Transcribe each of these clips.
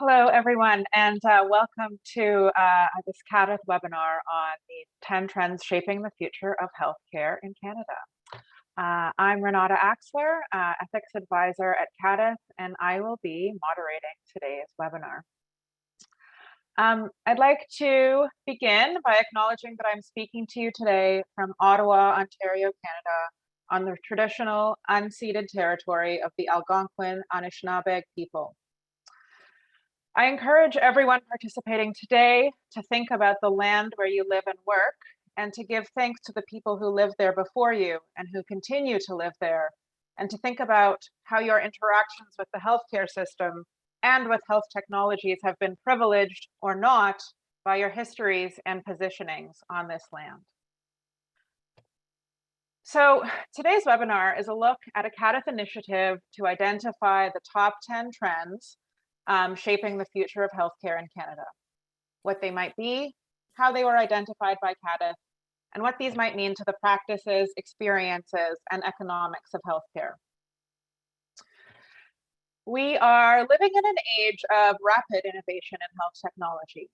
Hello, everyone, and welcome to this CADTH webinar on the 10 trends shaping the future of healthcare in Canada. I'm Renata Axler, Ethics Advisor at CADTH, and I will be moderating today's webinar. I'd like to begin by acknowledging that I'm speaking to you today from Ottawa, Ontario, Canada, on the traditional unceded territory of the Algonquin Anishinaabe people. I encourage everyone participating today to think about the land where you live and work, and to give thanks to the people who lived there before you and who continue to live there, and to think about how your interactions with the healthcare system and with health technologies have been privileged or not by your histories and positionings on this land. So today's webinar is a look at a CADTH initiative to identify the top 10 trends shaping the future of healthcare in Canada, what they might be, how they were identified by CADTH, and what these might mean to the practices, experiences, and economics of healthcare. We are living in an age of rapid innovation in health technology.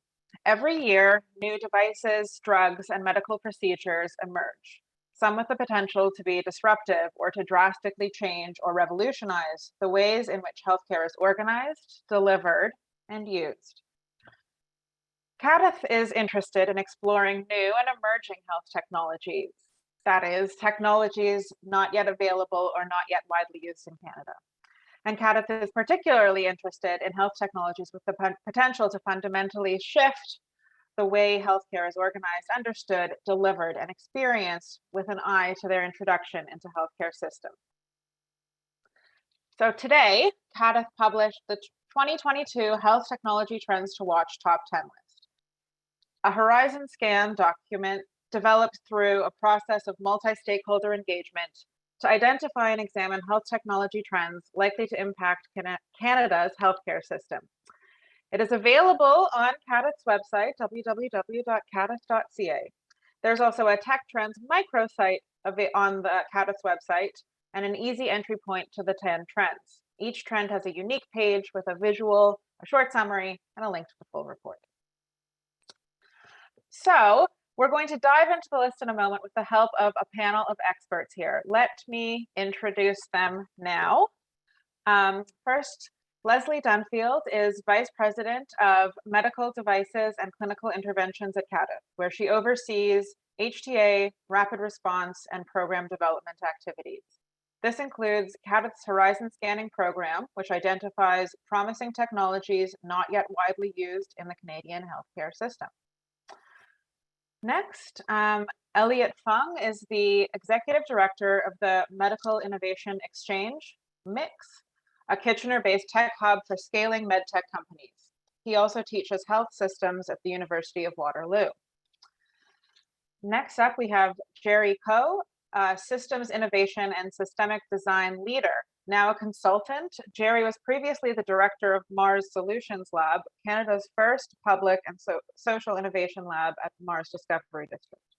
Every year, new devices, drugs, and medical procedures emerge, some with the potential to be disruptive or to drastically change or revolutionize the ways in which healthcare is organized, delivered, and used. CADTH is interested in exploring new and emerging health technologies, that is, technologies not yet available or not yet widely used in Canada. And CADTH is particularly interested in health technologies with the potential to fundamentally shift the way healthcare is organized, understood, delivered, and experienced with an eye to their introduction into healthcare systems. So today, CADTH published the 2022 Health Technology Trends to Watch Top 10 list, a horizon scan document developed through a process of multi-stakeholder engagement to identify and examine health technology trends likely to impact Canada's healthcare system. It is available on CADTH's website, www.cadth.ca. There's also a Tech Trends microsite on the CADTH's website and an easy entry point to the 10 trends. Each trend has a unique page with a visual, a short summary, and a link to the full report. So we're going to dive into the list in a moment with the help of a panel of experts here. Let me introduce them now. First, Lesley Dunfield is Vice President of Medical Devices and Clinical Interventions at CADTH, where she oversees HTA, rapid response, and program development activities. This includes CADTH's Horizon Scanning Program, which identifies promising technologies not yet widely used in the Canadian healthcare system. Next, Elliot Fung is the Executive Director of the Medical Innovation Xchange, MIX, a Kitchener-based tech hub for scaling medtech companies. He also teaches health systems at the University of Waterloo. Next up, we have Jerry Coe, Systems Innovation and Systemic Design Leader. Now a consultant, Jerry was previously the director of Mars Solutions Lab, Canada's first public and social innovation lab at the Mars Discovery District.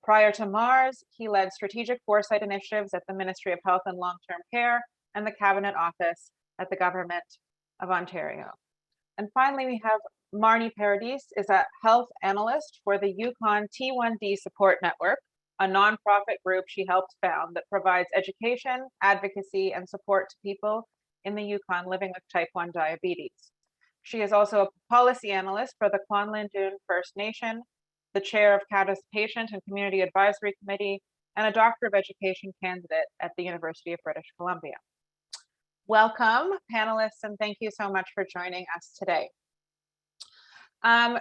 Prior to Mars, he led strategic foresight initiatives at the Ministry of Health and Long-Term Care and the Cabinet Office at the Government of Ontario. And finally, we have Marney Paradis is a health analyst for the Yukon T1D Support Network, a nonprofit group she helped found that provides education, advocacy, and support to people in the Yukon living with type 1 diabetes. She is also a policy analyst for the Kwanlin Dune First Nation, the chair of CADTH's Patient and Community Advisory Committee, and a Doctor of Education candidate at the University of British Columbia. Welcome, panelists, and thank you so much for joining us today.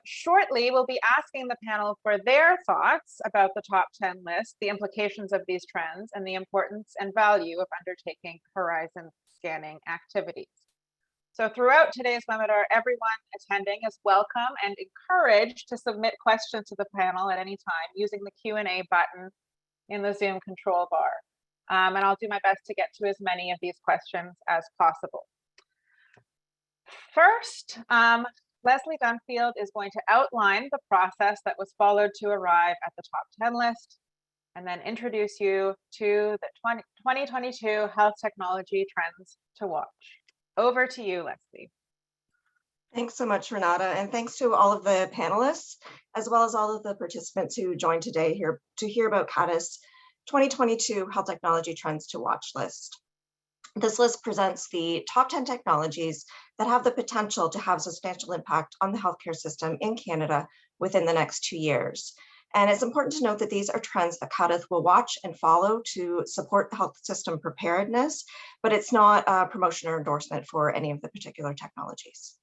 Shortly, we'll be asking the panel for their thoughts about the top 10 list, the implications of these trends, and the importance and value of undertaking horizon scanning activities. So throughout today's webinar, everyone attending is welcome and encouraged to submit questions to the panel at any time using the Q&A button in the Zoom control bar. And I'll do my best to get to as many of these questions as possible. First, Lesley Dunfield is going to outline the process that was followed to arrive at the top 10 list, and then introduce you to the 2022 Health Technology Trends to Watch. Over to you, Lesley. Thanks so much, Renata, and thanks to all of the panelists, as well as all of the participants who joined today here to hear about CADTH's 2022 Health Technology Trends to Watch list. This list presents the top 10 technologies that have the potential to have substantial impact on the healthcare system in Canada within the next 2 years. And it's important to note that these are trends that CADTH will watch and follow to support the health system preparedness, but it's not a promotion or endorsement for any of the particular technologies.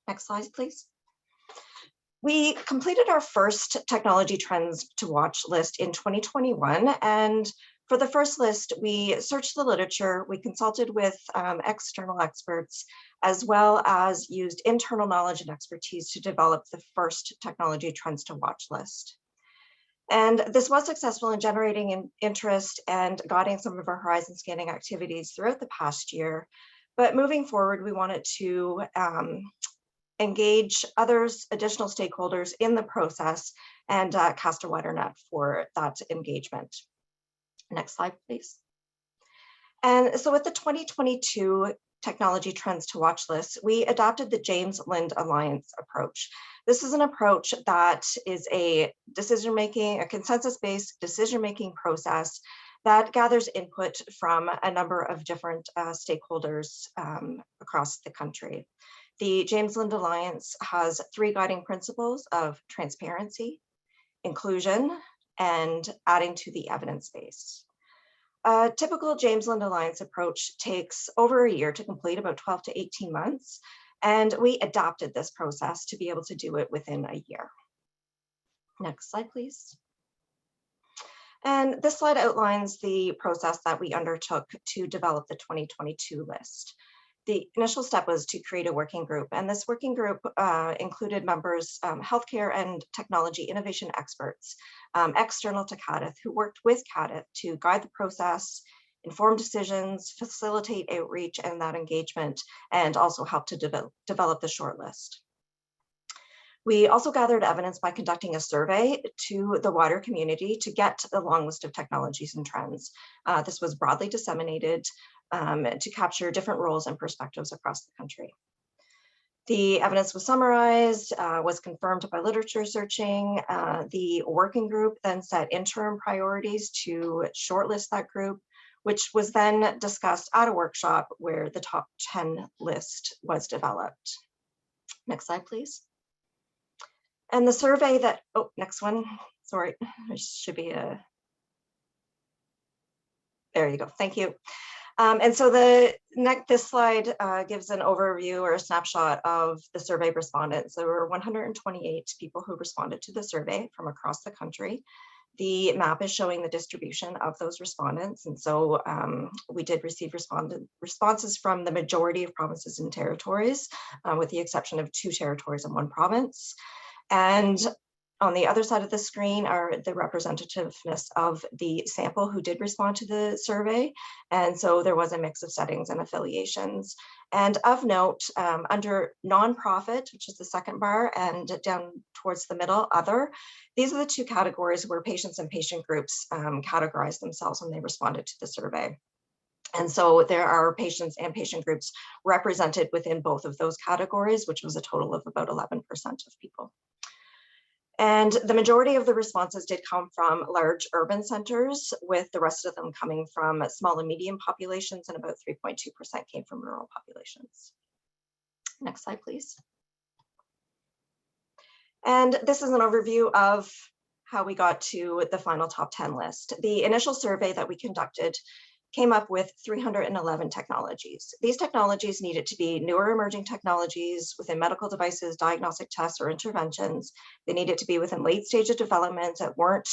Next slide, please. We completed our first technology trends to watch list in 2021. And for the first list, we searched the literature, we consulted with external experts, as well as used internal knowledge and expertise to develop the first technology trends to watch list. And this was successful in generating interest and guiding some of our horizon scanning activities throughout the past year. But moving forward, we wanted to engage additional stakeholders in the process and cast a wider net for that engagement. Next slide, please. And so with the 2022 Technology Trends to Watch list, we adopted the James Lind Alliance approach. This is an approach that is a consensus-based decision-making process that gathers input from a number of different stakeholders across the country. The James Lind Alliance has 3 guiding principles of transparency, inclusion, and adding to the evidence base. A typical James Lind Alliance approach takes over a year to complete, about 12 to 18 months, and we adapted this process to be able to do it within a year. Next slide, please. And this slide outlines the process that we undertook to develop the 2022 list. The initial step was to create a working group, and this working group included members, healthcare and technology innovation experts, external to CADTH, who worked with CADTH to guide the process, inform decisions, facilitate outreach and that engagement, and also help to develop the shortlist. We also gathered evidence by conducting a survey to the wider community to get a long list of technologies and trends. This was broadly disseminated to capture different roles and perspectives across the country. The evidence was summarized, was confirmed by literature searching. The working group then set interim priorities to shortlist that group, which was then discussed at a workshop where the top 10 list was developed. Next slide, please. And the survey that, oh, next one, sorry, there should be a, there you go, thank you. And so this slide gives an overview or a snapshot of the survey respondents. There were 128 people who responded to the survey from across the country. The map is showing the distribution of those respondents. And so we did receive responses from the majority of provinces and territories, with the exception of 2 territories and 1 province. And on the other side of the screen are the representativeness of the sample who did respond to the survey. And so there was a mix of settings and affiliations. And of note, under nonprofit, which is the second bar, and down towards the middle, other, these are the 2 categories where patients and patient groups categorized themselves when they responded to the survey. And so there are patients and patient groups represented within both of those categories, which was a total of about 11% of people. And the majority of the responses did come from large urban centers, with the rest of them coming from small and medium populations, and about 3.2% came from rural populations. Next slide, please. And this is an overview of how we got to the final top 10 list. The initial survey that we conducted came up with 311 technologies. These technologies needed to be newer emerging technologies within medical devices, diagnostic tests, or interventions. They needed to be within late stage of development that weren't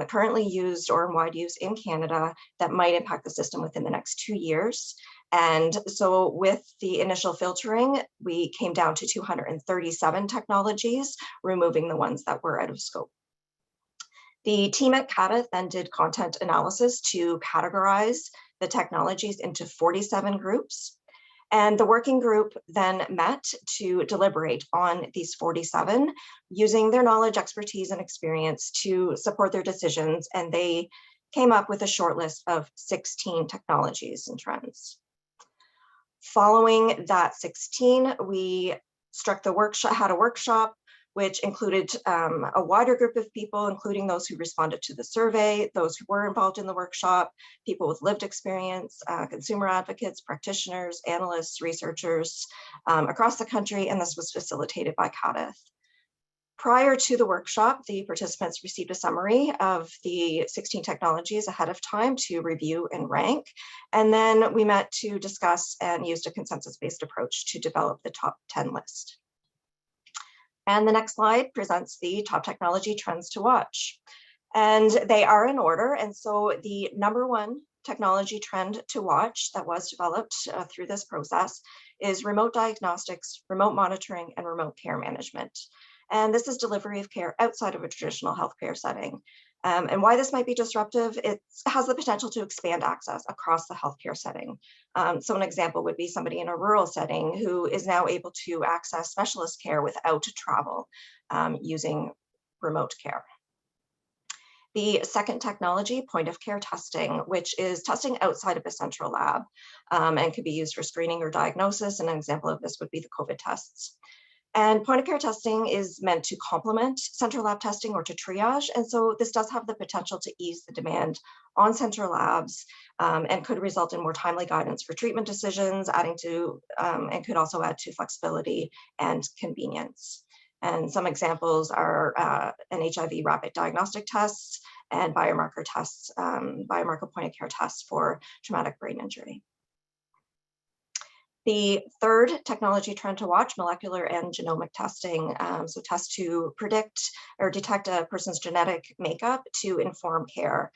currently used or in wide use in Canada that might impact the system within the next 2 years. And so with the initial filtering, we came down to 237 technologies, removing the ones that were out of scope. The team at CADTH then did content analysis to categorize the technologies into 47 groups. And the working group then met to deliberate on these 47, using their knowledge, expertise, and experience to support their decisions. And they came up with a short list of 16 technologies and trends. Following that 16, we had a workshop which included a wider group of people, including those who responded to the survey, those who were involved in the workshop, people with lived experience, consumer advocates, practitioners, analysts, researchers across the country, and this was facilitated by CADTH. Prior to the workshop, the participants received a summary of the 16 technologies ahead of time to review and rank. And then we met to discuss and used a consensus-based approach to develop the top 10 list. And the next slide presents the top technology trends to watch. And they are in order. And so the number one technology trend to watch that was developed through this process is remote diagnostics, remote monitoring, and remote care management. And this is delivery of care outside of a traditional healthcare setting. And why this might be disruptive, it has the potential to expand access across the healthcare setting. So an example would be somebody in a rural setting who is now able to access specialist care without travel using remote care. The second technology, point of care testing, which is testing outside of a central lab and could be used for screening or diagnosis. An example of this would be the COVID tests. And point of care testing is meant to complement central lab testing or to triage. And so this does have the potential to ease the demand on central labs and could result in more timely guidance for treatment decisions, and could also add to flexibility and convenience. And some examples are an HIV rapid diagnostic tests and biomarker tests, biomarker point of care tests for traumatic brain injury. The third technology trend to watch, molecular and genomic testing. So tests to predict or detect a person's genetic makeup to inform care,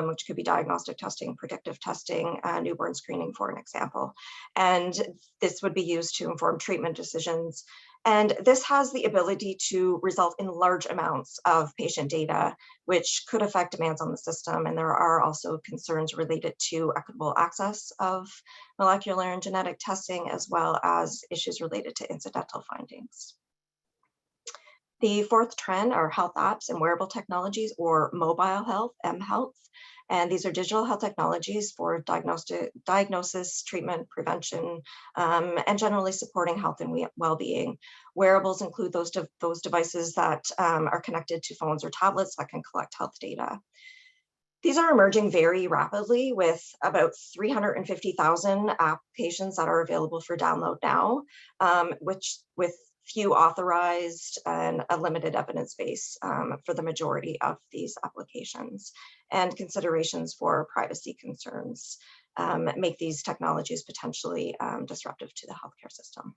which could be diagnostic testing, predictive testing, newborn screening, for an example. And this would be used to inform treatment decisions. And this has the ability to result in large amounts of patient data, which could affect demands on the system. And there are also concerns related to equitable access of molecular and genetic testing, as well as issues related to incidental findings. The fourth trend are health apps and wearable technologies, or mobile health, mHealth. And these are digital health technologies for diagnosis, treatment, prevention, and generally supporting health and well-being. Wearables include those devices that are connected to phones or tablets that can collect health data. These are emerging very rapidly, with about 350,000 applications that are available for download now, which with few authorized and a limited evidence base for the majority of these applications. And considerations for privacy concerns make these technologies potentially disruptive to the healthcare system.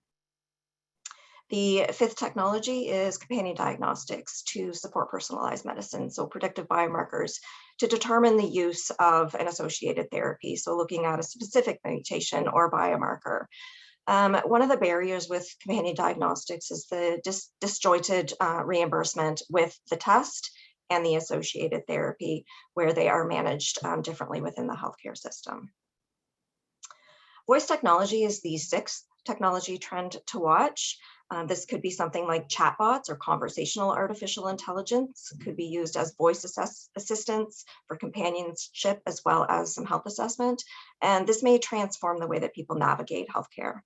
The fifth technology is companion diagnostics to support personalized medicine, so predictive biomarkers to determine the use of an associated therapy, so looking at a specific mutation or biomarker. One of the barriers with companion diagnostics is the disjointed reimbursement with the test and the associated therapy, where they are managed differently within the healthcare system. Voice technology is the sixth technology trend to watch. This could be something like chatbots or conversational artificial intelligence. Could be used as voice assistants for companionship, as well as some health assessment. And this may transform the way that people navigate healthcare.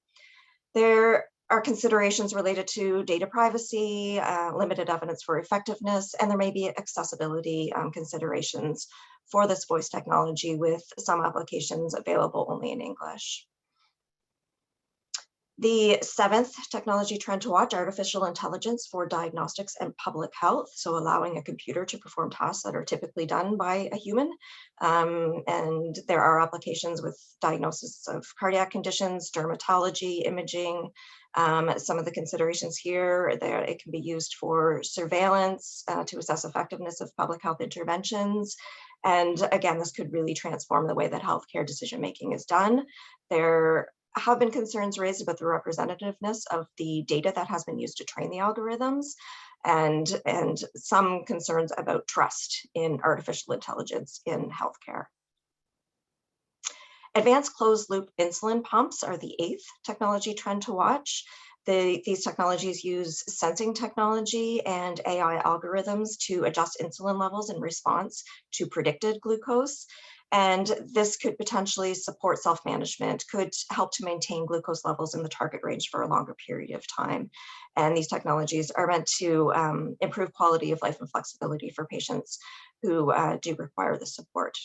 There are considerations related to data privacy, limited evidence for effectiveness, and there may be accessibility considerations for this voice technology, with some applications available only in English. The seventh technology trend to watch, artificial intelligence for diagnostics and public health. So allowing a computer to perform tasks that are typically done by a human. And there are applications with diagnosis of cardiac conditions, dermatology, imaging. Some of the considerations here, it can be used for surveillance to assess effectiveness of public health interventions. And again, this could really transform the way that healthcare decision-making is done. There have been concerns raised about the representativeness of the data that has been used to train the algorithms, and some concerns about trust in artificial intelligence in healthcare. Advanced closed loop insulin pumps are the eighth technology trend to watch. These technologies use sensing technology and AI algorithms to adjust insulin levels in response to predicted glucose. And this could potentially support self-management, could help to maintain glucose levels in the target range for a longer period of time. And these technologies are meant to improve quality of life and flexibility for patients who do require the support.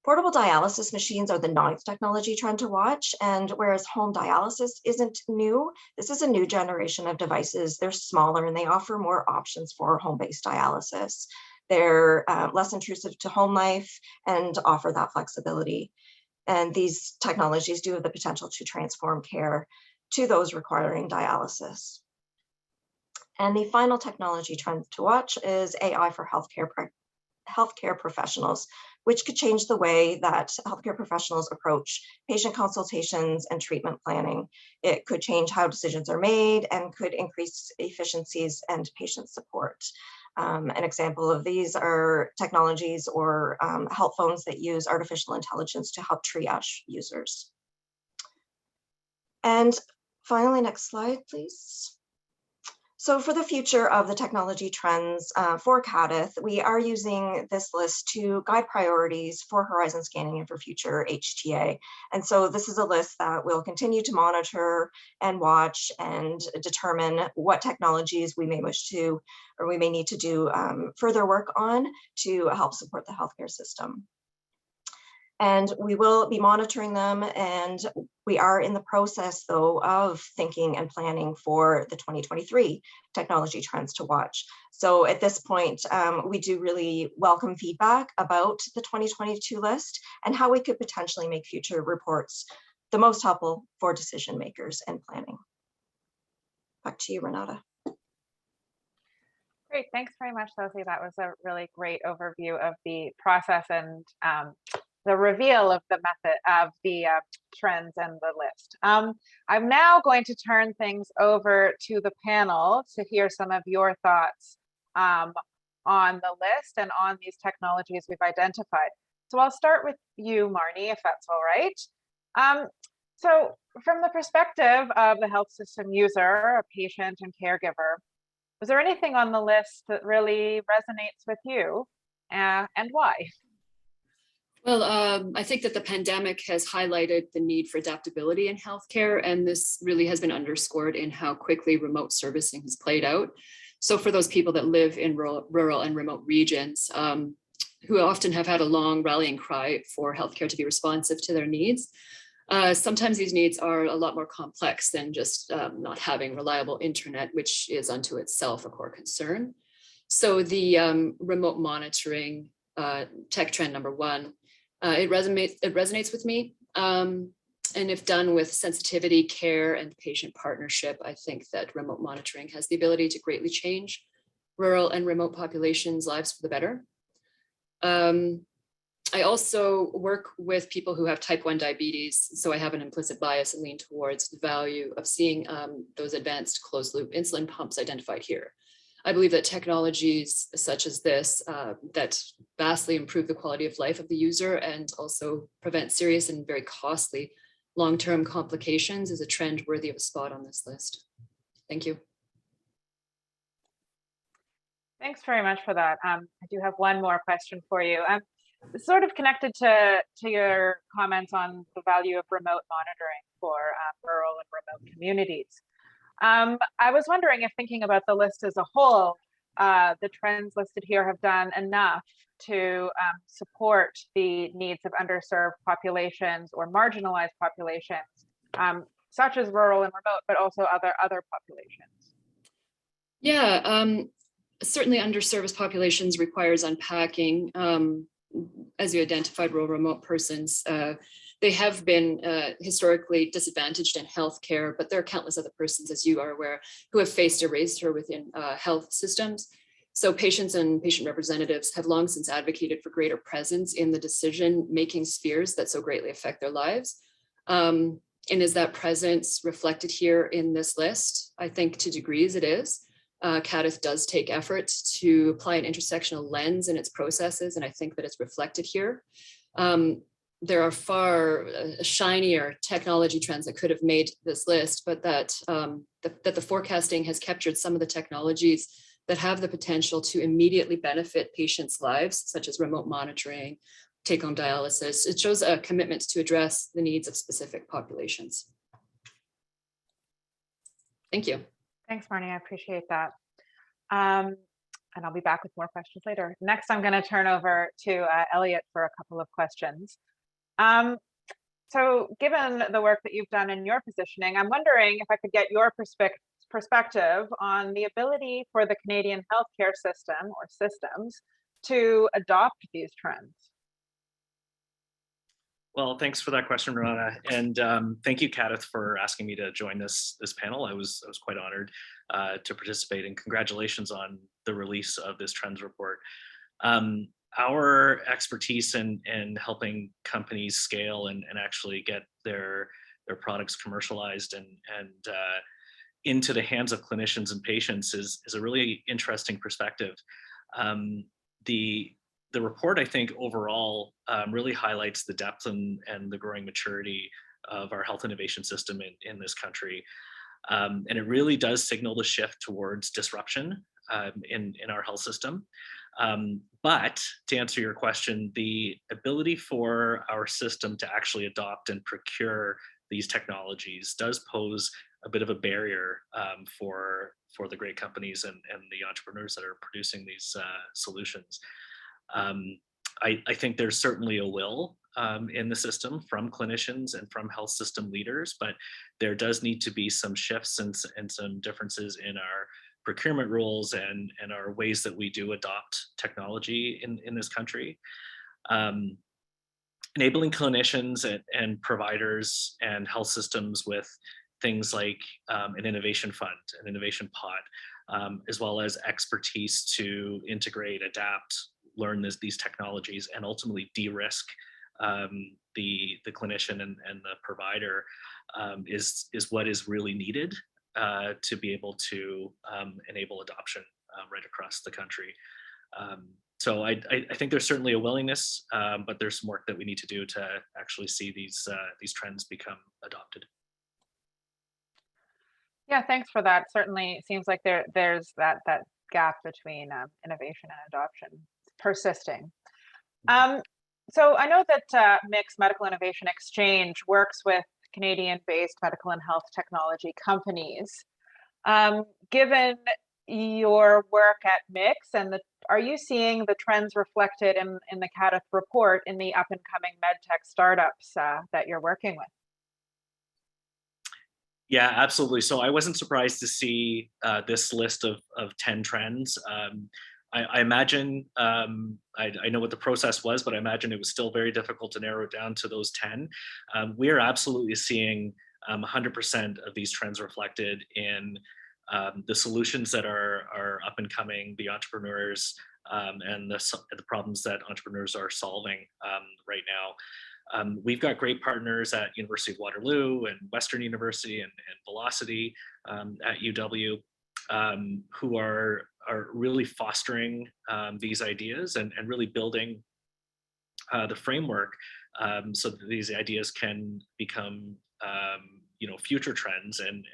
Portable dialysis machines are the ninth technology trend to watch, and whereas home dialysis isn't new, this is a new generation of devices. They're smaller and they offer more options for home-based dialysis. They're less intrusive to home life and offer that flexibility. And these technologies do have the potential to transform care to those requiring dialysis. And the final technology trend to watch is AI for healthcare professionals, which could change the way that healthcare professionals approach patient consultations and treatment planning. It could change how decisions are made and could increase efficiencies and patient support. An example of these are technologies or health phones that use artificial intelligence to help triage users. And finally, next slide, please. So for the future of the technology trends for CADTH, we are using this list to guide priorities for horizon scanning and for future HTA. And so this is a list that we'll continue to monitor and watch and determine what technologies we may wish to, or we may need to do further work on to help support the healthcare system. And we will be monitoring them, and we are in the process, though, of thinking and planning for the 2023 technology trends to watch. So at this point, we do really welcome feedback about the 2022 list and how we could potentially make future reports the most helpful for decision makers and planning. Back to you, Renata. Great, thanks very much, Lesley. That was a really great overview of the process and the reveal of the method of the trends and the list. I'm now going to turn things over to the panel to hear some of your thoughts on the list and on these technologies we've identified. So I'll start with you, Marney, if that's all right. So from the perspective of the health system user, a patient and caregiver, was there anything on the list that really resonates with you and why? Well, I think that the pandemic has highlighted the need for adaptability in healthcare, and this really has been underscored in how quickly remote servicing has played out. So for those people that live in rural and remote regions, who often have had a long rallying cry for healthcare to be responsive to their needs, sometimes these needs are a lot more complex than just not having reliable internet, which is unto itself a core concern. So the remote monitoring tech trend number one, it resonates with me. And if done with sensitivity, care, and patient partnership, I think that remote monitoring has the ability to greatly change rural and remote populations' lives for the better. I also work with people who have type 1 diabetes, so I have an implicit bias and lean towards the value of seeing those advanced closed loop insulin pumps identified here. I believe that technologies such as this that vastly improve the quality of life of the user and also prevent serious and very costly long-term complications is a trend worthy of a spot on this list. Thank you. Thanks very much for that. I do have one more question for you. Sort of connected to your comments on the value of remote monitoring for rural and remote communities. I was wondering if, thinking about the list as a whole, the trends listed here have done enough to support the needs of underserved populations or marginalized populations, such as rural and remote, but also other populations. Yeah, certainly underserviced populations requires unpacking. As you identified, rural remote persons, they have been historically disadvantaged in healthcare, but there are countless other persons, as you are aware, who have faced erasure within health systems. So patients and patient representatives have long since advocated for greater presence in the decision-making spheres that so greatly affect their lives. And is that presence reflected here in this list? I think to degrees it is. CADTH does take effort to apply an intersectional lens in its processes, and I think that it's reflected here. There are far shinier technology trends that could have made this list, but that the forecasting has captured some of the technologies that have the potential to immediately benefit patients' lives, such as remote monitoring, take-home dialysis. It shows a commitment to address the needs of specific populations. Thank you. Thanks, Marney. I appreciate that. And I'll be back with more questions later. Next, I'm going to turn over to Elliot for a couple of questions. So given the work that you've done in your positioning, I'm wondering if I could get your perspective on the ability for the Canadian healthcare system or systems to adopt these trends. Well, thanks for that question, Renata, and thank you, CADTH, for asking me to join this panel. I was quite honored to participate, and congratulations on the release of this trends report. Our expertise in helping companies scale and actually get their products commercialized and into the hands of clinicians and patients is a really interesting perspective. The report, I think, overall really highlights the depth and the growing maturity of our health innovation system in this country. And it really does signal the shift towards disruption in our health system. But to answer your question, the ability for our system to actually adopt and procure these technologies does pose a bit of a barrier for the great companies and the entrepreneurs that are producing these solutions. I think there's certainly a will in the system from clinicians and from health system leaders, but there does need to be some shifts and some differences in our procurement rules and our ways that we do adopt technology in this country. Enabling clinicians and providers and health systems with things like an innovation fund, an innovation pot, as well as expertise to integrate, adapt, learn these technologies, and ultimately de-risk the clinician and the provider is what is really needed to be able to enable adoption right across the country. So I think there's certainly a willingness, but there's some work that we need to do to actually see these trends become adopted. Yeah, thanks for that. Certainly, it seems like there's that gap between innovation and adoption persisting. So I know that Mixed Medical Innovation Xchange works with Canadian-based medical and health technology companies. Given your work at Mix, are you seeing the trends reflected in the CADTH report in the up-and-coming medtech startups that you're working with? Yeah, absolutely. So I wasn't surprised to see this list of 10 trends. I imagine, I know what the process was, but I imagine it was still very difficult to narrow it down to those 10. We are absolutely seeing 100% of these trends reflected in the solutions that are up and coming, the entrepreneurs, and the problems that entrepreneurs are solving right now. We've got great partners at University of Waterloo and Western University and Velocity at UW who are really fostering these ideas and really building the framework so that these ideas can become future trends and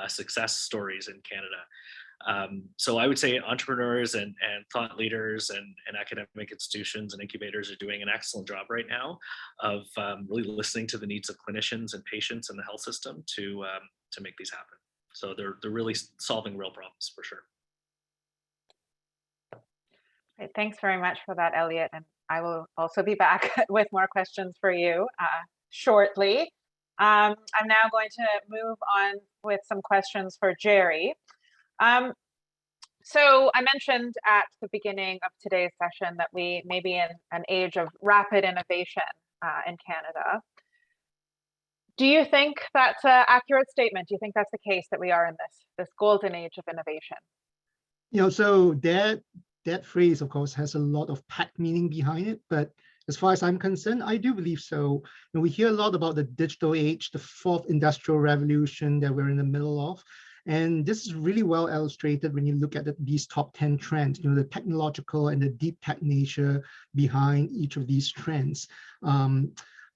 success stories in Canada. So I would say entrepreneurs and thought leaders and academic institutions and incubators are doing an excellent job right now of really listening to the needs of clinicians and patients in the health system to make these happen. So they're really solving real problems for sure. Great. Thanks very much for that, Elliot. And I will also be back with more questions for you shortly. I'm now going to move on with some questions for Jerry. So I mentioned at the beginning of today's session that we may be in an age of rapid innovation in Canada. Do you think that's an accurate statement? Do you think that's the case, that we are in this golden age of innovation? So that phrase, of course, has a lot of packed meaning behind it. But as far as I'm concerned, I do believe so. And we hear a lot about the digital age, the fourth industrial revolution that we're in the middle of. And this is really well illustrated when you look at these top 10 trends, the technological and the deep tech nature behind each of these trends.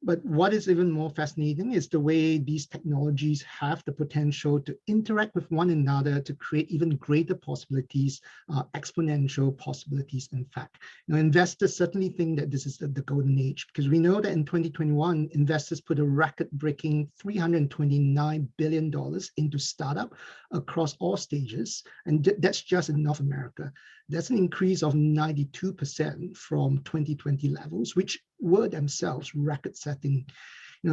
But what is even more fascinating is the way these technologies have the potential to interact with one another to create even greater possibilities, exponential possibilities, in fact. Investors certainly think that this is the golden age, because we know that in 2021, investors put a record-breaking $329 billion into startup across all stages, and that's just in North America. That's an increase of 92% from 2020 levels, which were themselves record-setting.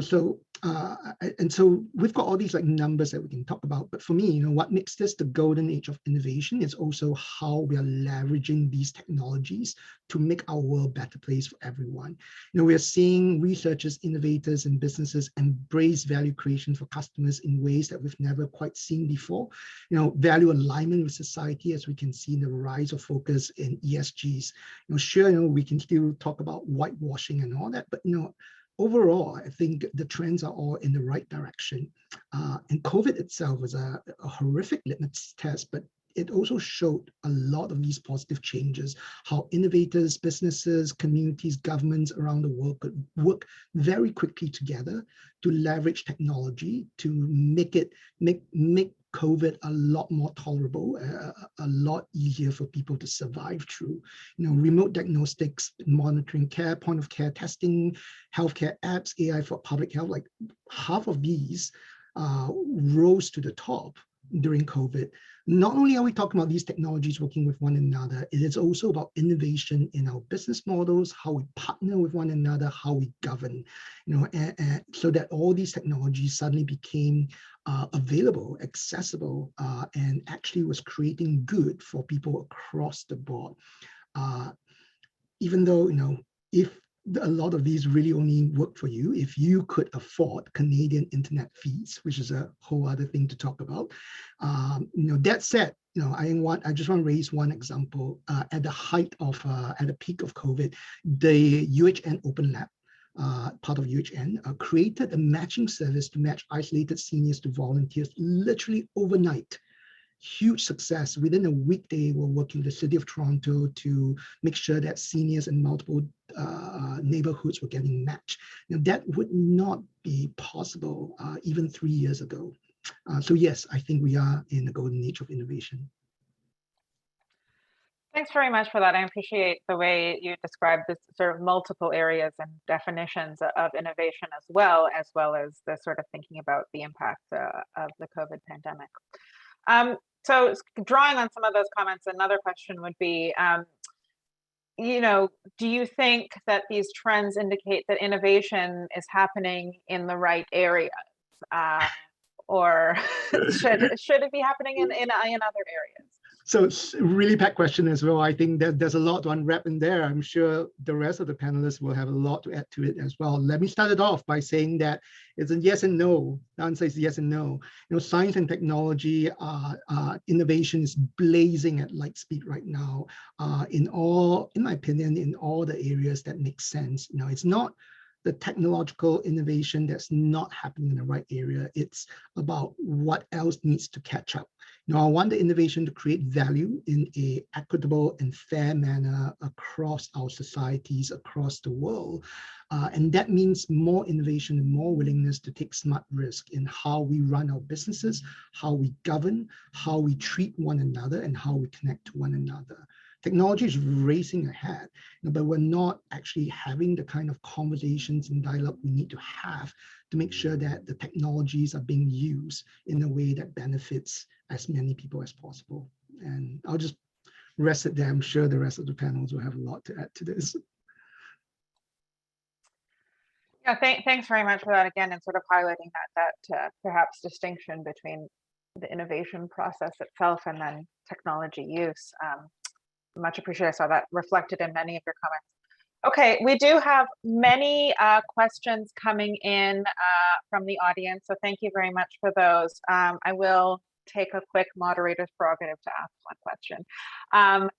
So we've got all these numbers that we can talk about. But for me, what makes this the golden age of innovation is also how we are leveraging these technologies to make our world a better place for everyone. We are seeing researchers, innovators, and businesses embrace value creation for customers in ways that we've never quite seen before. Value alignment with society, as we can see in the rise of focus in ESGs. Sure, we can still talk about whitewashing and all that, but overall, I think the trends are all in the right direction. And COVID itself was a horrific litmus test, but it also showed a lot of these positive changes, how innovators, businesses, communities, governments around the world could work very quickly together to leverage technology to make COVID a lot more tolerable, a lot easier for people to survive through. Remote diagnostics, monitoring care, point of care testing, healthcare apps, AI for public health, half of these rose to the top during COVID. Not only are we talking about these technologies working with one another, it is also about innovation in our business models, how we partner with one another, how we govern, and so that all these technologies suddenly became available, accessible, and actually was creating good for people across the board. Even though, if a lot of these really only work for you if you could afford Canadian internet fees, which is a whole other thing to talk about. That said, I just want to raise one example. At the peak of COVID, the UHN Open Lab, part of UHN, created a matching service to match isolated seniors to volunteers literally overnight. Huge success. Within a weekday, we're working with the City of Toronto to make sure that seniors in multiple neighborhoods were getting matched. That would not be possible even 3 years ago. So yes, I think we are in the golden age of innovation. Thanks very much for that. I appreciate the way you described this sort of multiple areas and definitions of innovation as well as the sort of thinking about the impact of the COVID pandemic. So drawing on some of those comments, another question would be, do you think that these trends indicate that innovation is happening in the right areas? Or should it be happening in other areas? So it's a really packed question as well. I think that there's a lot to unwrap in there. I'm sure the rest of the panelists will have a lot to add to it as well. Let me start it off by saying that it's a yes and no. The answer is yes and no. Science and technology innovation is blazing at light speed right now. In my opinion, in all the areas that make sense. It's not the technological innovation that's not happening in the right area. It's about what else needs to catch up. I want the innovation to create value in an equitable and fair manner across our societies, across the world. And that means more innovation and more willingness to take smart risk in how we run our businesses, how we govern, how we treat one another, and how we connect to one another. Technology is racing ahead, but we're not actually having the kind of conversations and dialogue we need to have to make sure that the technologies are being used in a way that benefits as many people as possible. And I'll just rest it there. I'm sure the rest of the panels will have a lot to add to this. Yeah, thanks very much for that again, and sort of highlighting that perhaps distinction between the innovation process itself and then technology use. Much appreciated. I saw that reflected in many of your comments. Okay, we do have many questions coming in from the audience, so thank you very much for those. I will take a quick moderator's prerogative to ask one question. And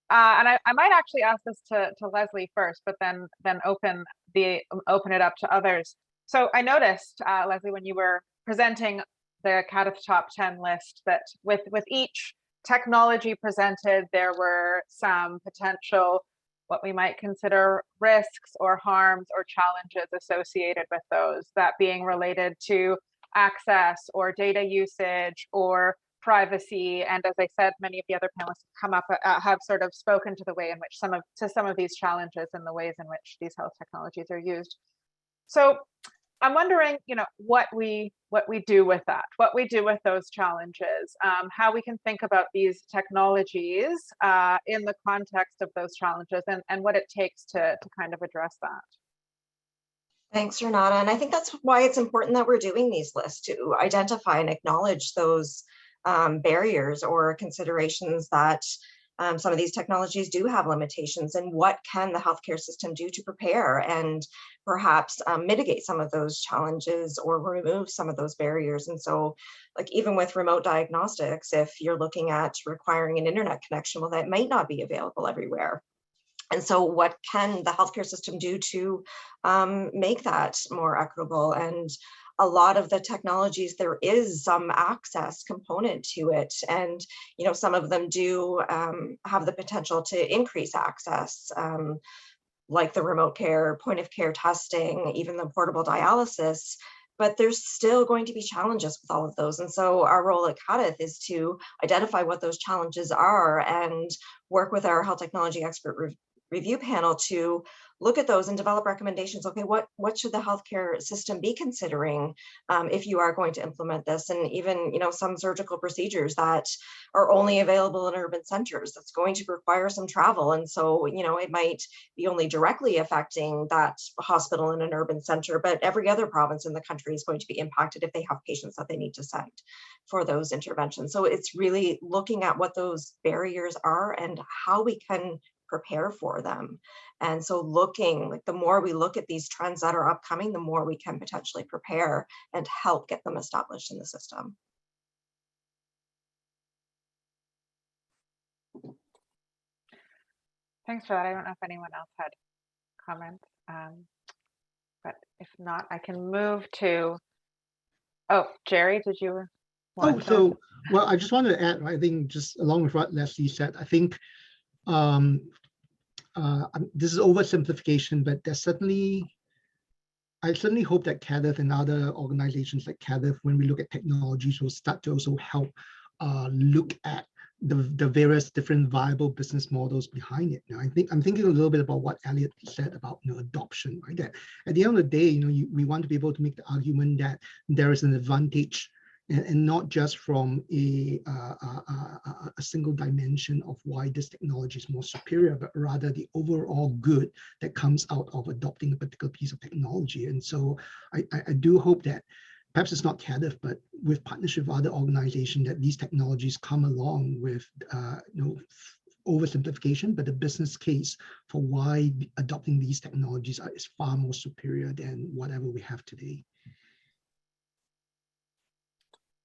I might actually ask this to Lesley first, but then open it up to others. So I noticed, Lesley, when you were presenting the CADTH top 10 list, that with each technology presented, there were some potential what we might consider risks or harms or challenges associated with those, that being related to access or data usage or privacy. And as I said, many of the other panelists have sort of spoken to the way in which some of these challenges and the ways in which these health technologies are used. So I'm wondering, what we do with that, what we do with those challenges, how we can think about these technologies in the context of those challenges, and what it takes to kind of address that. Thanks, Renata. And I think that's why it's important that we're doing these lists, to identify and acknowledge those barriers or considerations that some of these technologies do have limitations, and what can the healthcare system do to prepare and perhaps mitigate some of those challenges or remove some of those barriers. And so, like, even with remote diagnostics, if you're looking at requiring an internet connection, well, that might not be available everywhere. And so what can the healthcare system do to make that more equitable? And a lot of the technologies, there is some access component to it. And, some of them do have the potential to increase access, like the remote care, point of care testing, even the portable dialysis. But there's still going to be challenges with all of those. And so our role at CADTH is to identify what those challenges are and work with our health technology expert review panel to look at those and develop recommendations. Okay, what should the healthcare system be considering if you are going to implement this? And even, some surgical procedures that are only available in urban centers, that's going to require some travel. And so, it might be only directly affecting that hospital in an urban center, but every other province in the country is going to be impacted if they have patients that they need to send for those interventions. So it's really looking at what those barriers are and how we can prepare for them. And so the more we look at these trends that are upcoming, the more we can potentially prepare and help get them established in the system. Thanks for that. I don't know if anyone else had comments, but if not, I can move to, Jerry, did you want to? Well, I just wanted to add, I think just along with what Lesley said, I think this is oversimplification, but I certainly hope that CADTH and other organizations like CADTH, when we look at technologies, will start to also help look at the various different viable business models behind it. Now, I'm thinking a little bit about what Elliot said about adoption, right? That at the end of the day, we want to be able to make the argument that there is an advantage, and not just from a single dimension of why this technology is more superior, but rather the overall good that comes out of adopting a particular piece of technology. And so I do hope that perhaps it's not CADTH, but with partnership with other organizations, that these technologies come along with oversimplification, but the business case for why adopting these technologies is far more superior than whatever we have today.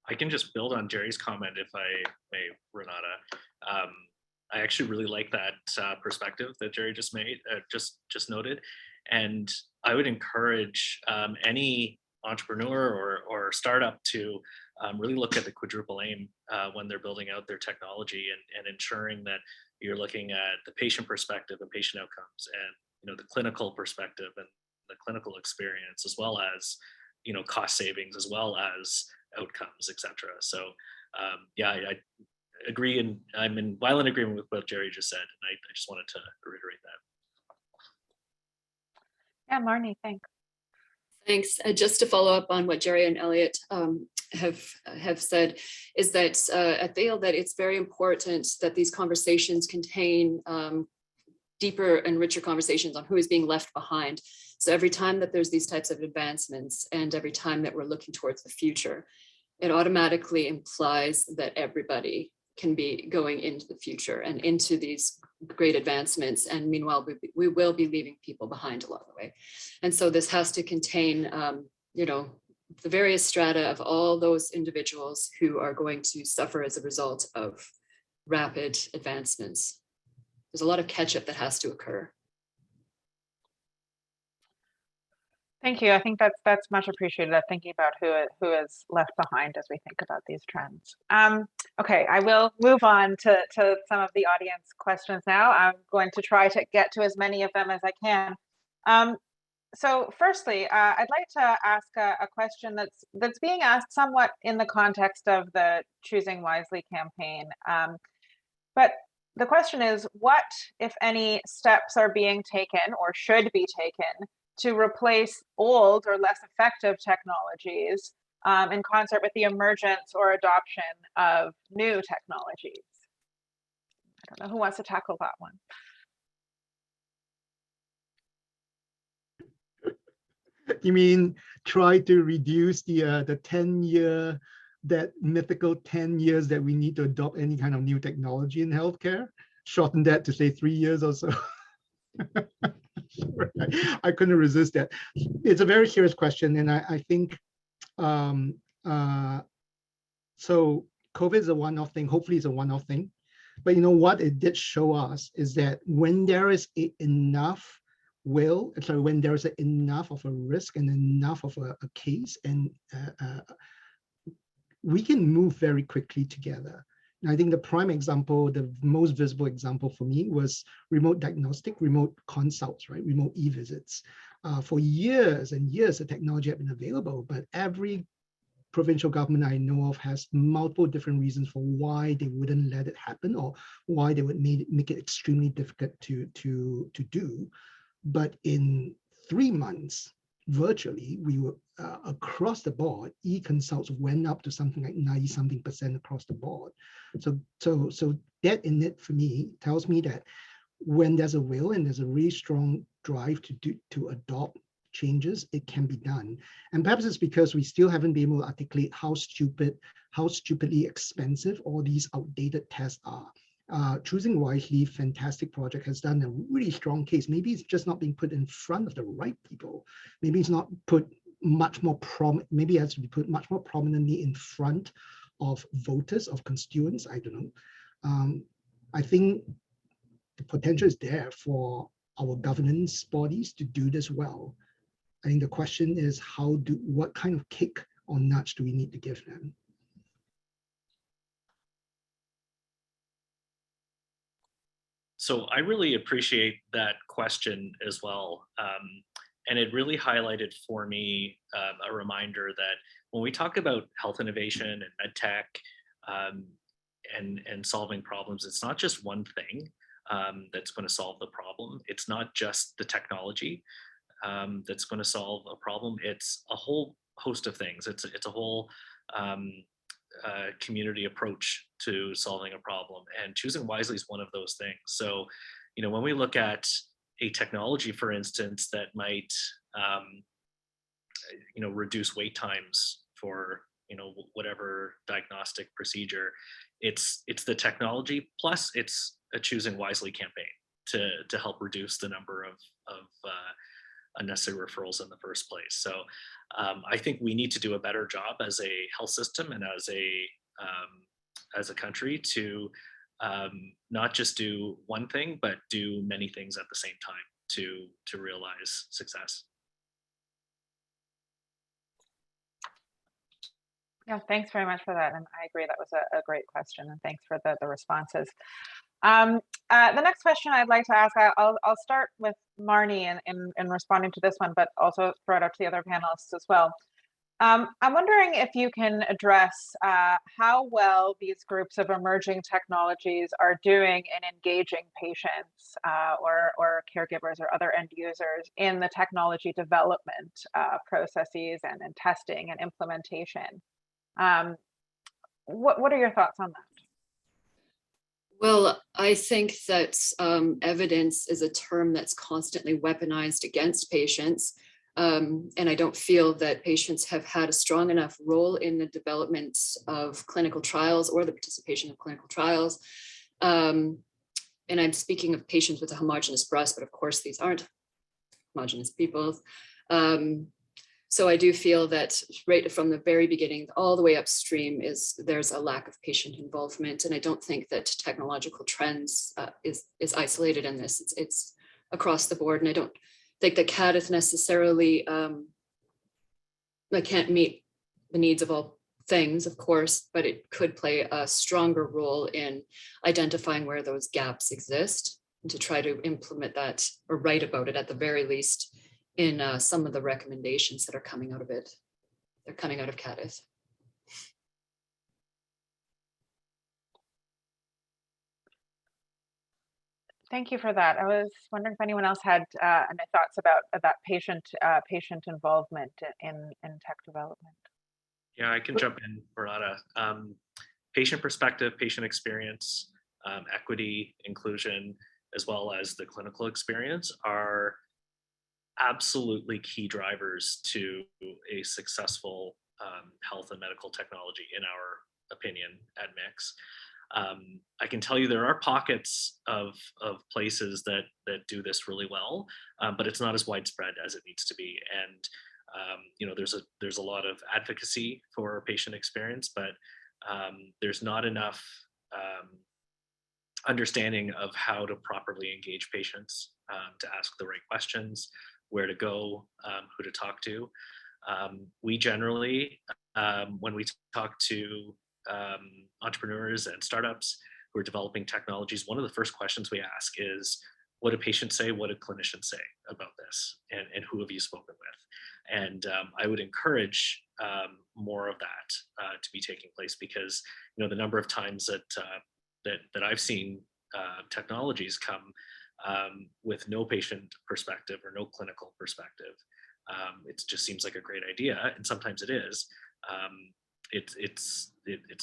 I can just build on Jerry's comment, if I may, Renata. I actually really like that perspective that Jerry just made, just noted, and I would encourage any entrepreneur or startup to really look at the quadruple aim when they're building out their technology, and ensuring that you're looking at the patient perspective and patient outcomes, and the clinical perspective and the clinical experience, as well as cost savings, as well as outcomes, etc. So yeah, I agree, and I'm in violent agreement with what Jerry just said, and I just wanted to reiterate that. Yeah, Marney, thanks. Thanks. Just to follow up on what Jerry and Elliot have said, is that I feel that it's very important that these conversations contain deeper and richer conversations on who is being left behind. So every time that there's these types of advancements, and every time that we're looking towards the future, it automatically implies that everybody can be going into the future and into these great advancements. And meanwhile, we will be leaving people behind along the way. And so this has to contain, the various strata of all those individuals who are going to suffer as a result of rapid advancements. There's a lot of catch-up that has to occur. Thank you. I think that's much appreciated. Thinking about who is left behind as we think about these trends. Okay, I will move on to some of the audience questions now. I'm going to try to get to as many of them as I can. So firstly, I'd like to ask a question that's being asked somewhat in the context of the Choosing Wisely campaign. But the question is, what, if any, steps are being taken or should be taken to replace old or less effective technologies in concert with the emergence or adoption of new technologies? I don't know who wants to tackle that one. You mean try to reduce the 10-year, that mythical 10 years that we need to adopt any kind of new technology in healthcare? Shorten that to say 3 years or so. I couldn't resist that. It's a very serious question, and I think so COVID is a one-off thing. Hopefully it's a one-off thing. But you know what it did show us is that when there is enough when there is enough of a risk and enough of a case, and we can move very quickly together. And I think the prime example, the most visible example for me, was remote diagnostic, remote consults, right? Remote e-visits. For years and years, the technology had been available, but every provincial government I know of has multiple different reasons for why they wouldn't let it happen, or why they would make it extremely difficult to do. But in 3 months, virtually, we were across the board, e-consults went up to something like 90-something% across the board. So that in it for me tells me that when there's a will and there's a really strong drive to adopt changes, it can be done. And perhaps it's because we still haven't been able to articulate how stupidly expensive all these outdated tests are. Choosing Wisely, fantastic project, has done a really strong case. Maybe it's just not being put in front of the right people. Maybe it's not put much more maybe it has to be put much more prominently in front of voters, of constituents. I don't know. I think the potential is there for our governance bodies to do this well. I think the question is what kind of kick or nudge do we need to give them? So I really appreciate that question as well. And it really highlighted for me a reminder that when we talk about health innovation and med tech and solving problems, it's not just one thing that's going to solve the problem. It's not just the technology that's going to solve a problem. It's a whole host of things. It's a whole community approach to solving a problem, and Choosing Wisely is one of those things. So, you know, when we look at a technology, for instance, that might, you know, reduce wait times for, you know, whatever diagnostic procedure, it's the technology plus it's a Choosing Wisely campaign to help reduce the number of unnecessary referrals in the first place. So I think we need to do a better job as a health system and as a country to not just do one thing, but do many things at the same time to realize success. Yeah, thanks very much for that. And I agree, that was a great question, and thanks for the responses. The next question I'd like to ask, I'll start with Marney in responding to this one, but also throw it out to the other panelists as well. I'm wondering if you can address how well these groups of emerging technologies are doing in engaging patients or caregivers or other end users in the technology development processes and testing and implementation. What are your thoughts on that? Well, I think that evidence is a term that's constantly weaponized against patients. And I don't feel that patients have had a strong enough role in the development of clinical trials or the participation of clinical trials. And I'm speaking of patients with a homogeneous breast, but of course these aren't homogeneous people. So I do feel that right from the very beginning, all the way upstream, there's a lack of patient involvement. And I don't think that technological trends is isolated in this. It's across the board. And I don't think that CADTH necessarily can't meet the needs of all things, of course, but it could play a stronger role in identifying where those gaps exist and to try to implement that or write about it at the very least in some of the recommendations that are coming out of it. They're coming out of CADTH. Thank you for that. I was wondering if anyone else had any thoughts about patient involvement in tech development. Yeah, I can jump in, Renata. Patient perspective, patient experience, equity, inclusion, as well as the clinical experience are absolutely key drivers to a successful health and medical technology, in our opinion, at MIX. I can tell you there are pockets of places that do this really well, but it's not as widespread as it needs to be. And you know, there's a lot of advocacy for patient experience, but there's not enough understanding of how to properly engage patients, to ask the right questions, where to go, who to talk to. We generally, when we talk to entrepreneurs and startups who are developing technologies, one of the first questions we ask is, what do patients say? What do clinicians say about this? And who have you spoken with? And I would encourage more of that to be taking place, because you know, the number of times that I've seen technologies come with no patient perspective or no clinical perspective. It just seems like a great idea, and sometimes it is. It's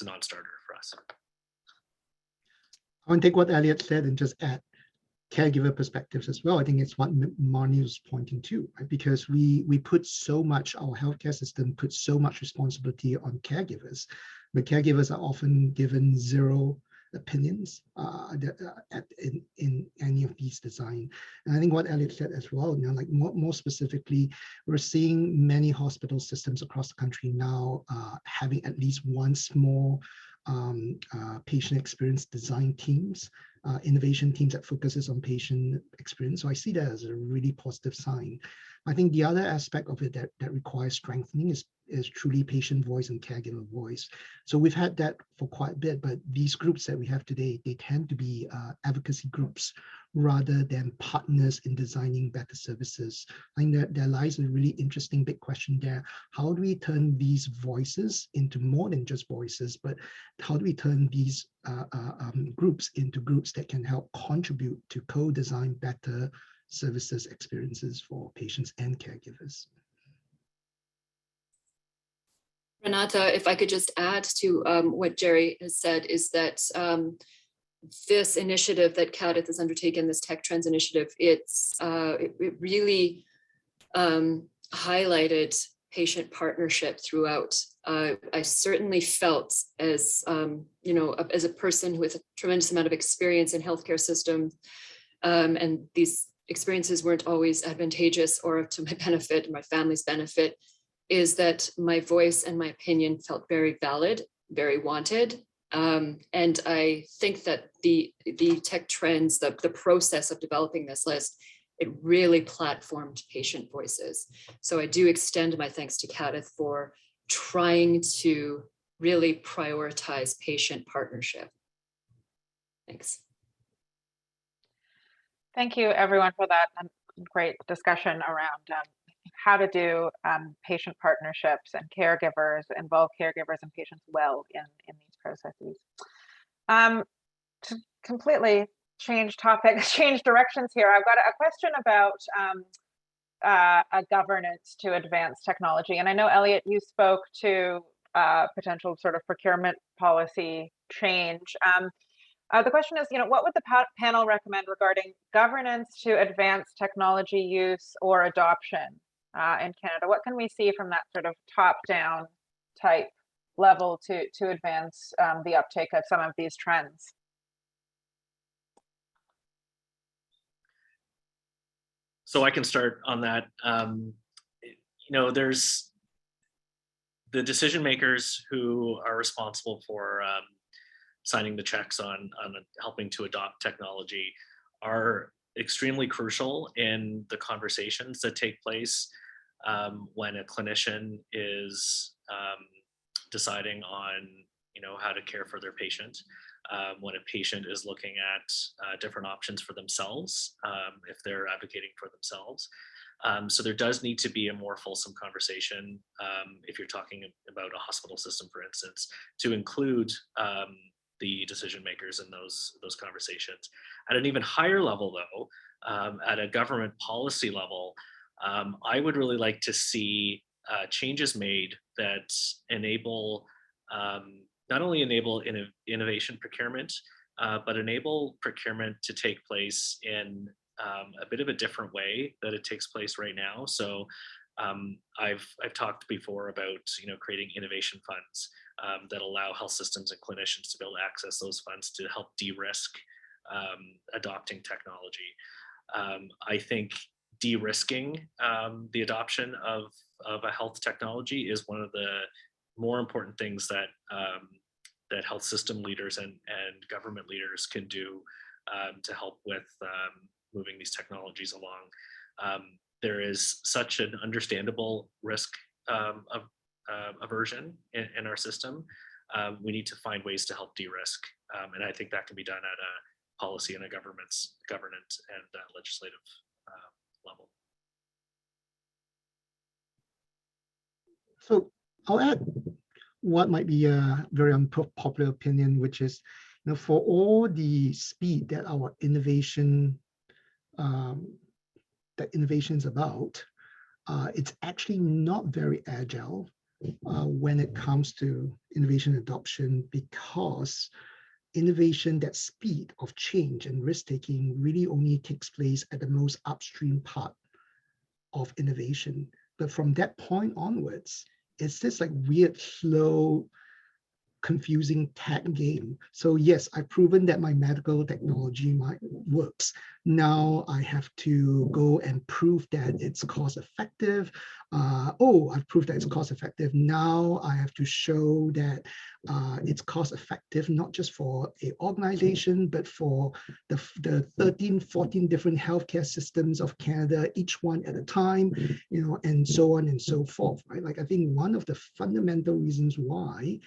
a non-starter for us. I want to take what Elliot said and just add caregiver perspectives as well. I think it's what Marney was pointing to, right? Because we put so much, our healthcare system puts so much responsibility on caregivers, but caregivers are often given zero opinions in any of these design. And I think what Elliot said as well, you know, like more specifically, we're seeing many hospital systems across the country now having at least one small patient experience design teams, innovation teams that focuses on patient experience. So I see that as a really positive sign. I think the other aspect of it that requires strengthening is truly patient voice and caregiver voice. So we've had that for quite a bit, but these groups that we have today, they tend to be advocacy groups rather than partners in designing better services. I think that there lies a really interesting big question there. How do we turn these voices into more than just voices, but how do we turn these groups into groups that can help contribute to co-design better services experiences for patients and caregivers? Renata, if I could just add to what Jerry has said, is that this initiative that CADTH has undertaken, this Tech Trends initiative, it really highlighted patient partnership throughout. I certainly felt, as you know, as a person with a tremendous amount of experience in healthcare systems, and these experiences weren't always advantageous or to my benefit and my family's benefit, is that my voice and my opinion felt very valid, very wanted. And I think that the Tech Trends, the process of developing this list, it really platformed patient voices. So I do extend my thanks to CADTH for trying to really prioritize patient partnership. Thanks. Thank you, everyone, for that great discussion around how to do patient partnerships and caregivers, involve caregivers and patients well in these processes. To completely change topics, change directions here, I've got a question about a governance to advance technology. And I know, Elliot, you spoke to potential sort of procurement policy change. The question is, you know, what would the panel recommend regarding governance to advance technology use or adoption in Canada? What can we see from that sort of top-down type level to advance the uptake of some of these trends? So I can start on that. You know, there's the decision makers who are responsible for signing the checks on helping to adopt technology are extremely crucial in the conversations that take place when a clinician is deciding on, how to care for their patient. When a patient is looking at different options for themselves, if they're advocating for themselves. So there does need to be a more fulsome conversation, if you're talking about a hospital system, for instance, to include the decision makers in those conversations. At an even higher level, though, at a government policy level, I would really like to see changes made that enable not only enable innovation procurement, but enable procurement to take place in a bit of a different way that it takes place right now. So I've talked before about creating innovation funds that allow health systems and clinicians to be able to access those funds to help de-risk adopting technology. I think de-risking the adoption of a health technology is one of the more important things that that health system leaders and government leaders can do to help with moving these technologies along. There is such an understandable risk of aversion in our system. We need to find ways to help de-risk, and I think that can be done at a policy and a governance and legislative level. So I'll add what might be a very unpopular opinion, which is, for all the speed that our innovation is about, it's actually not very agile when it comes to innovation adoption, because innovation, that speed of change and risk-taking really only takes place at the most upstream part of innovation. But from that point onwards, it's this like weird, slow, confusing tag game. So yes, I've proven that my medical technology works. Now I have to go and prove that it's cost effective. I've proved that it's cost effective. Now I have to show that it's cost effective, not just for an organization, but for the 13, 14 different healthcare systems of Canada, each one at a time, and so on and so forth, right? Like, I think one of the fundamental reasons why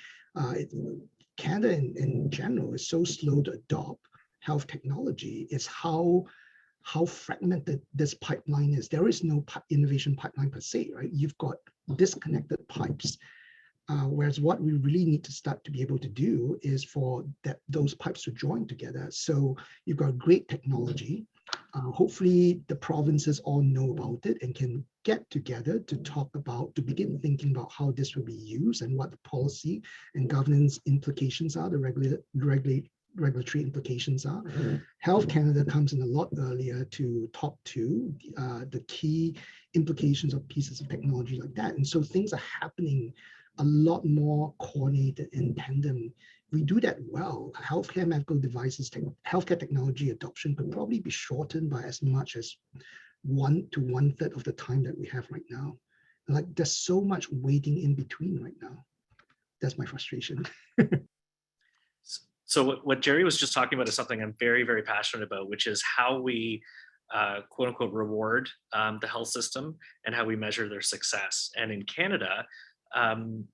Canada in general is so slow to adopt health technology is how fragmented this pipeline is. There is no innovation pipeline per se, right? You've got disconnected pipes. Whereas what we really need to start to be able to do is for those pipes to join together. So you've got great technology. Hopefully the provinces all know about it and can get together to begin thinking about how this will be used and what the policy and governance implications are, the regulatory implications are. Health Canada comes in a lot earlier to talk to the key implications of pieces of technology like that. And so things are happening a lot more coordinated in tandem. We do that well. Healthcare medical devices, healthcare technology adoption could probably be shortened by as much as 1 to 1/3 of the time that we have right now. Like, there's so much waiting in between right now. That's my frustration. So what Jerry was just talking about is something I'm very, very passionate about, which is how we quote unquote reward the health system and how we measure their success. And in Canada, and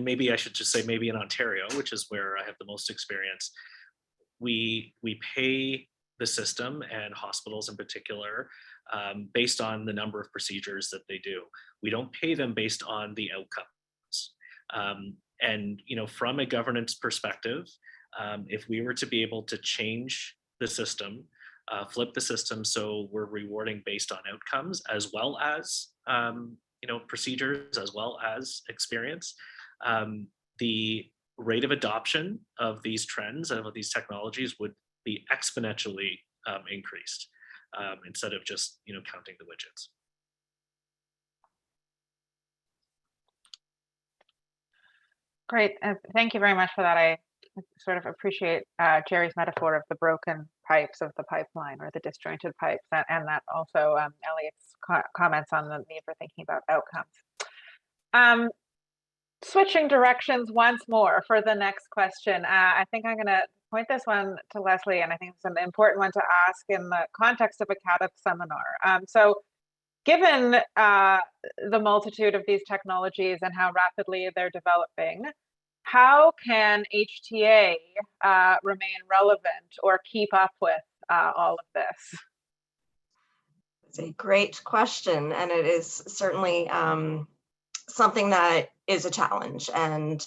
maybe I should just say maybe in Ontario, which is where I have the most experience, we pay the system and hospitals in particular based on the number of procedures that they do. We don't pay them based on the outcomes. And from a governance perspective, if we were to be able to change the system, flip the system so we're rewarding based on outcomes as well as procedures as well as experience, the rate of adoption of these trends and of these technologies would be exponentially increased instead of just counting the widgets. Great, thank you very much for that. I sort of appreciate Jerry's metaphor of the broken pipes of the pipeline, or the disjointed pipes, and that also Elliot's comments on the need for thinking about outcomes. Switching directions once more for the next question. I think I'm going to point this one to Lesley, and I think it's an important one to ask in the context of a CADTH seminar. So given the multitude of these technologies and how rapidly they're developing, how can HTA remain relevant or keep up with all of this? It's a great question, and it is certainly something that is a challenge. And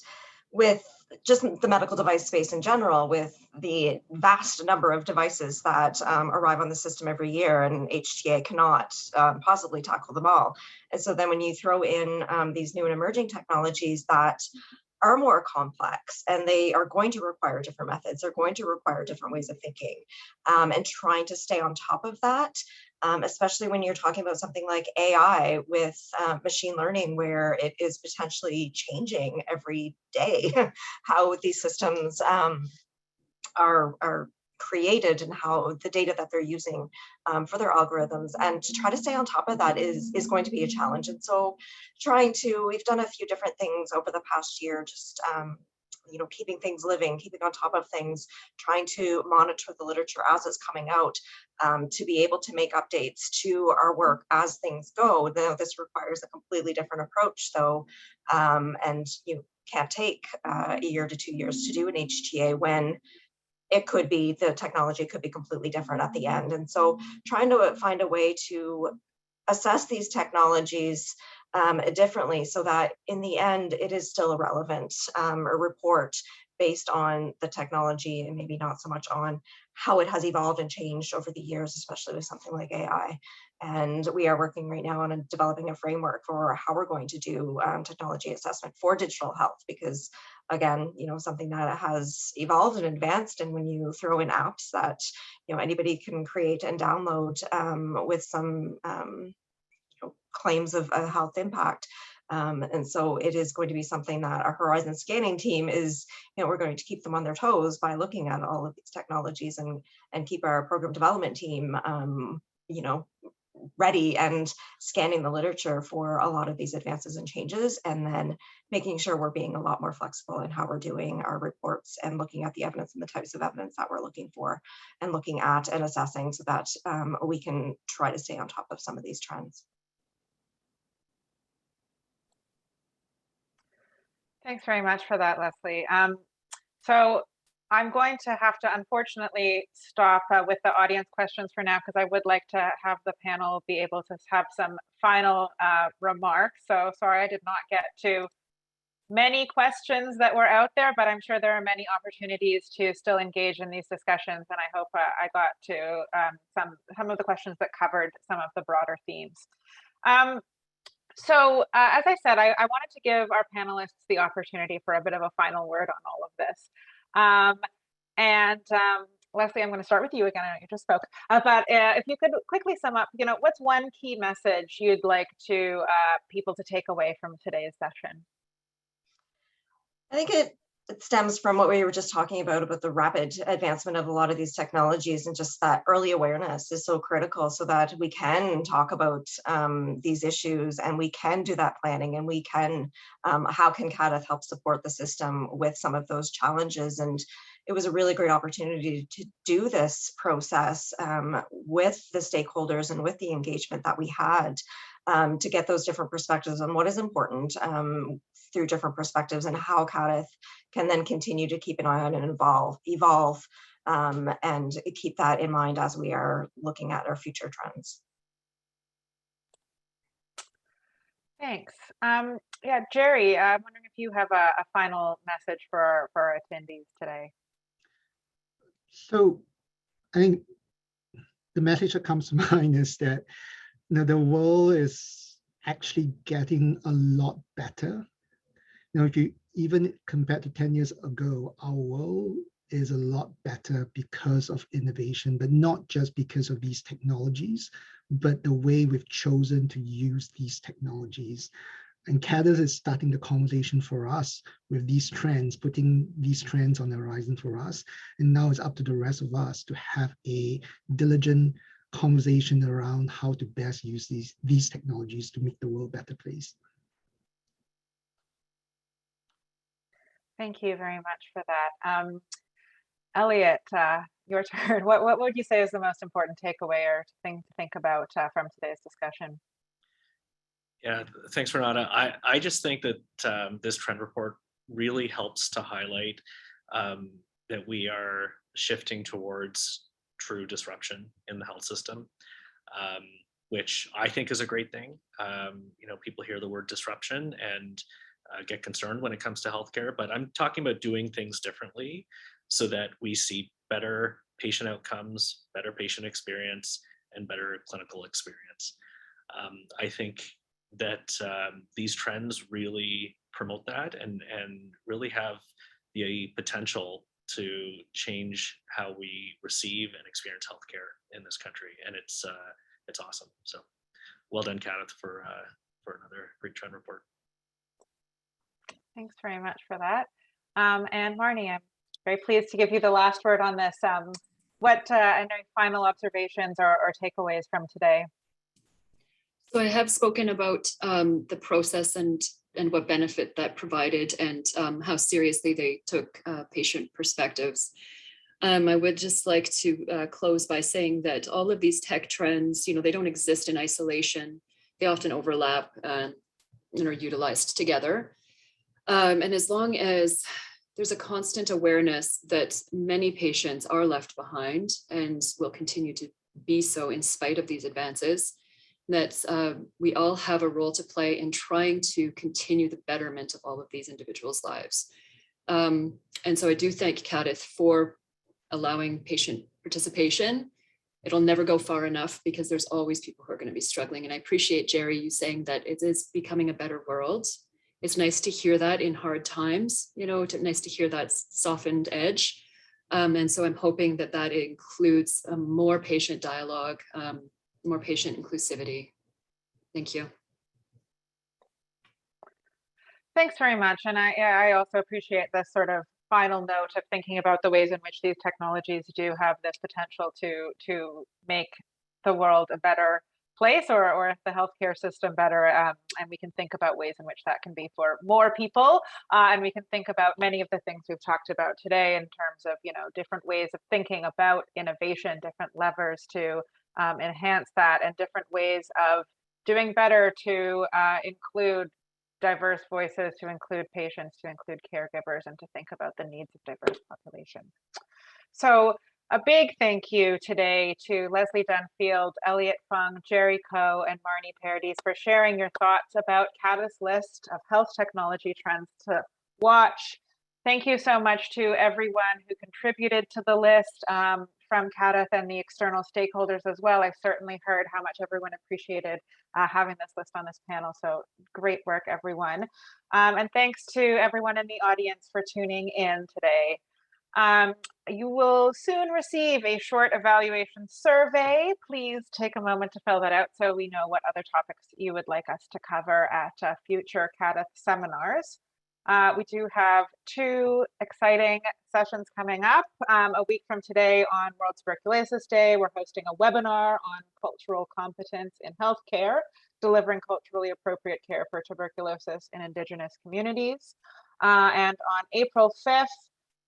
with just the medical device space in general, with the vast number of devices that arrive on the system every year, and HTA cannot possibly tackle them all. And so then when you throw in these new and emerging technologies that are more complex, and they are going to require different methods, they're going to require different ways of thinking, and trying to stay on top of that, especially when you're talking about something like AI with machine learning, where it is potentially changing every day how these systems are created and how the data that they're using for their algorithms, and to try to stay on top of that is going to be a challenge. And so we've done a few different things over the past year, just you know, keeping things living, keeping on top of things, trying to monitor the literature as it's coming out, to be able to make updates to our work as things go. Now, this requires a completely different approach, though, and you can't take a year to 2 years to do an HTA when it could be, the technology could be completely different at the end. And so trying to find a way to assess these technologies differently, so that in the end it is still a relevant report based on the technology, and maybe not so much on how it has evolved and changed over the years, especially with something like AI. And we are working right now on developing a framework for how we're going to do technology assessment for digital health, because again, you know, something that has evolved and advanced, and when you throw in apps that, you know, anybody can create and download with some you know, claims of a health impact. And so it is going to be something that our Horizon scanning team is, you know, we're going to keep them on their toes by looking at all of these technologies, and keep our program development team, you know, ready and scanning the literature for a lot of these advances and changes, and then making sure we're being a lot more flexible in how we're doing our reports, and looking at the evidence and the types of evidence that we're looking for and looking at and assessing, so that we can try to stay on top of some of these trends. Thanks very much for that, Lesley. So I'm going to have to unfortunately stop with the audience questions for now, because I would like to have the panel be able to have some final remarks. So sorry I did not get to many questions that were out there, but I'm sure there are many opportunities to still engage in these discussions. And I hope I got to some of the questions that covered some of the broader themes. So as I said, I wanted to give our panelists the opportunity for a bit of a final word on all of this. Lesley, I'm going to start with you again. I know you just spoke, but if you could quickly sum up, you know, what's one key message you'd like to people to take away from today's session? I think it stems from what we were just talking about the rapid advancement of a lot of these technologies, and just that early awareness is so critical, so that we can talk about these issues, and we can do that planning, and we can, how can CADTH help support the system with some of those challenges. And it was a really great opportunity to do this process with the stakeholders and with the engagement that we had, to get those different perspectives on what is important through different perspectives, and how CADTH can then continue to keep an eye on and evolve, and keep that in mind as we are looking at our future trends. Thanks. Yeah, Jerry, I'm wondering if you have a final message for our attendees today. So I think the message that comes to mind is that, you know, the world is actually getting a lot better. You know, if you even compared to 10 years ago, our world is a lot better because of innovation, but not just because of these technologies, but the way we've chosen to use these technologies. And CADTH is starting the conversation for us with these trends, putting these trends on the horizon for us. And now it's up to the rest of us to have a diligent conversation around how to best use these technologies to make the world a better place. Thank you very much for that. Elliot, your turn. What would you say is the most important takeaway or thing to think about from today's discussion? Yeah, thanks, Renata. I just think that this trend report really helps to highlight that we are shifting towards true disruption in the health system, which I think is a great thing. People hear the word disruption and get concerned when it comes to healthcare, but I'm talking about doing things differently so that we see better patient outcomes, better patient experience, and better clinical experience. I think that these trends really promote that and really have the potential to change how we receive and experience healthcare in this country, and it's awesome. So, well done, CADTH, for another great trend report. Thanks very much for that. And Marney, I'm very pleased to give you the last word on this. What any final observations or takeaways from today? So I have spoken about the process and what benefit that provided and how seriously they took patient perspectives. I would just like to close by saying that all of these tech trends, they don't exist in isolation. They often overlap and are utilized together. And as long as there's a constant awareness that many patients are left behind and will continue to be so in spite of these advances, that we all have a role to play in trying to continue the betterment of all of these individuals' lives. And so I do thank CADTH for allowing patient participation. It'll never go far enough because there's always people who are going to be struggling. And I appreciate, Jerry, you saying that it is becoming a better world. It's nice to hear that in hard times, nice to hear that softened edge. And so I'm hoping that that includes more patient dialogue, more patient inclusivity. Thank you. Thanks very much. And I also appreciate this sort of final note of thinking about the ways in which these technologies do have this potential to make the world a better place or the healthcare system better. And we can think about ways in which that can be for more people. And we can think about many of the things we've talked about today in terms of, different ways of thinking about innovation, different levers to enhance that, and different ways of doing better to include diverse voices, to include patients, to include caregivers, and to think about the needs of diverse population. So a big thank you today to Lesley Dunfield, Elliot Fung, Jerry Ko, and Marney Paradis for sharing your thoughts about CADTH's list of health technology trends to watch. Thank you so much to everyone who contributed to the list from CADTH and the external stakeholders as well. I've certainly heard how much everyone appreciated having this list on this panel. So great work, everyone. And thanks to everyone in the audience for tuning in today. You will soon receive a short evaluation survey. Please take a moment to fill that out so we know what other topics you would like us to cover at future CADTH seminars. We do have 2 exciting sessions coming up. A week from today on World Tuberculosis Day, we're hosting a webinar on cultural competence in healthcare, delivering culturally appropriate care for tuberculosis in Indigenous communities. And on April 5th,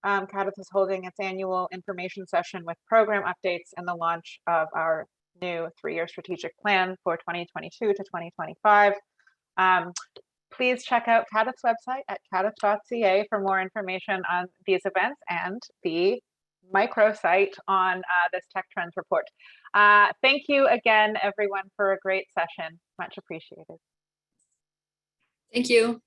CADTH is holding its annual information session with program updates and the launch of our new 3-year strategic plan for 2022 to 2025. Please check out CADTH's website at cadth.ca for more information on these events and the microsite on this Tech Trends report. Thank you again, everyone, for a great session. Much appreciated. Thank you.